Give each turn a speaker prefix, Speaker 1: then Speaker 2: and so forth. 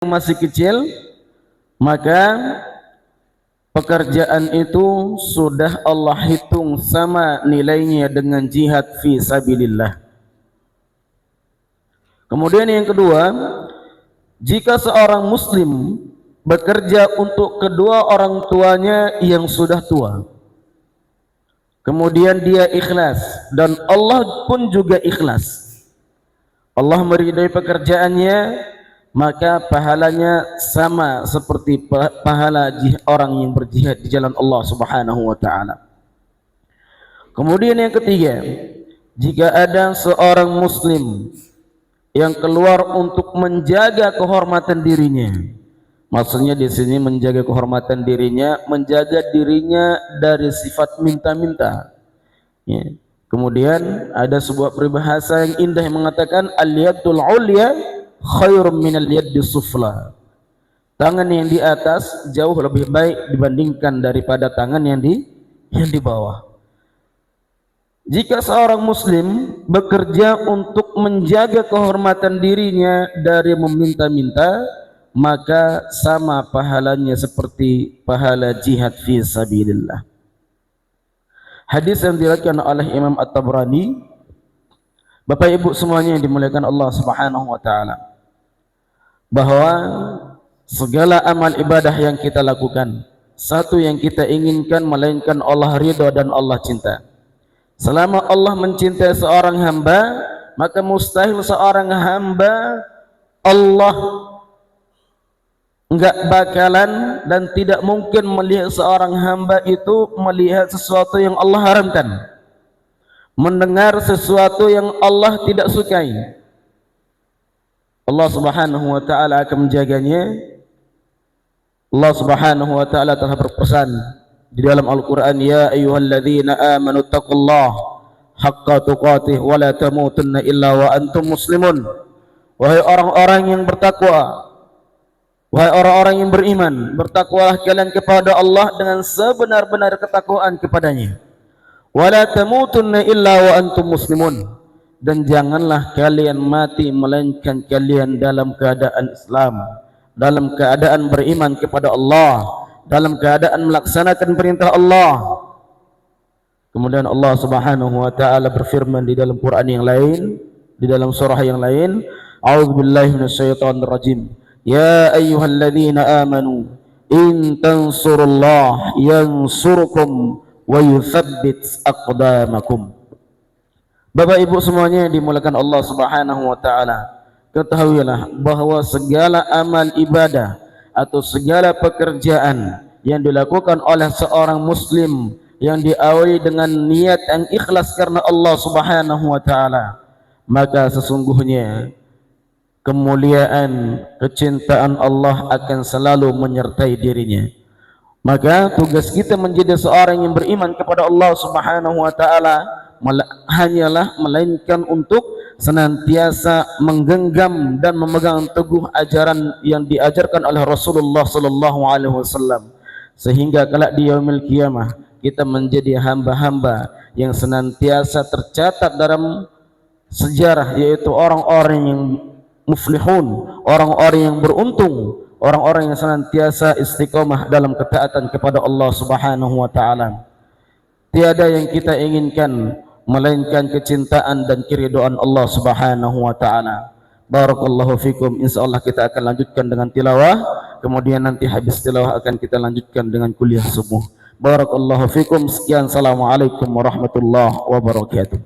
Speaker 1: masih kecil, maka pekerjaan itu sudah Allah hitung sama nilainya dengan jihad fi sabilillah. Kemudian yang kedua, jika seorang muslim bekerja untuk kedua orang tuanya yang sudah tua, kemudian dia ikhlas dan Allah pun juga ikhlas, Allah meridai pekerjaannya, maka pahalanya sama seperti pahala orang yang berjihad di jalan Allah Subhanahu wa taala. Kemudian yang ketiga, jika ada seorang muslim yang keluar untuk menjaga kehormatan dirinya, maksudnya di sini menjaga kehormatan dirinya, menjaga dirinya dari sifat minta-minta. Ya. Kemudian ada sebuah peribahasa yang indah yang mengatakan al-yadul ulya khairum minal yaddis sufla. Tangan yang di atas jauh lebih baik dibandingkan daripada tangan yang di bawah. Jika seorang muslim bekerja untuk menjaga kehormatan dirinya dari meminta-minta, maka sama pahalanya seperti pahala jihad fi sabilillah. Hadis yang diriwayatkan oleh Imam At-Tabrani. Bapak Ibu semuanya yang dimuliakan Allah Subhanahu wa taala, bahwa segala amal ibadah yang kita lakukan, satu yang kita inginkan melainkan Allah ridha dan Allah cinta. Selama Allah mencintai seorang hamba, maka mustahil seorang hamba Allah enggak bakalan dan tidak mungkin melihat seorang hamba itu melihat sesuatu yang Allah haramkan, mendengar sesuatu yang Allah tidak sukai. Allah Subhanahu wa taala akan menjaganya. Allah Subhanahu wa taala telah berpesan di dalam Al-Qur'an, ya ayyuhalladzina amanu taqullaha haqqa tuqatih wa la tamutunna illa wa antum muslimun. Wahai orang-orang yang bertakwa, wahai orang-orang yang beriman, bertakwalah kalian kepada Allah dengan sebenar-benar ketakwaan kepadanya. Wa la tamutunna illa wa antum muslimun, dan janganlah kalian mati melainkan kalian dalam keadaan Islam, dalam keadaan beriman kepada Allah, dalam keadaan melaksanakan perintah Allah. Kemudian Allah Subhanahu wa taala berfirman di dalam Quran yang lain, di dalam surah yang lain, a'udzubillahi minasyaitonir rajim, ya ayyuhalladzina amanu in tansurullah yansurkum wa yutsabbit aqdamakum. Bapak Ibu semuanya yang dimuliakan Allah Subhanahu wa taala, ketahuilah bahwa segala amal ibadah atau segala pekerjaan yang dilakukan oleh seorang muslim yang diawali dengan niat yang ikhlas karena Allah Subhanahu wa taala, maka sesungguhnya kemuliaan, kecintaan Allah akan selalu menyertai dirinya. Maka tugas kita menjadi seorang yang beriman kepada Allah Subhanahu wa taala hanyalah melainkan untuk senantiasa menggenggam dan memegang teguh ajaran yang diajarkan oleh Rasulullah sallallahu alaihi wasallam, sehingga kelak di yaumil qiyamah kita menjadi hamba-hamba yang senantiasa tercatat dalam sejarah, yaitu orang-orang yang muflihun, orang-orang yang beruntung, orang-orang yang senantiasa istiqomah dalam ketaatan kepada Allah Subhanahu wa taala. Tiada yang kita inginkan melainkan kecintaan dan keridhaan Allah Subhanahu wa taala. Barakallahu fikum. Insyaallah kita akan lanjutkan dengan tilawah, kemudian nanti habis tilawah akan kita lanjutkan dengan kuliah subuh. Barakallahu fikum. Sekian, assalamualaikum warahmatullahi wabarakatuh.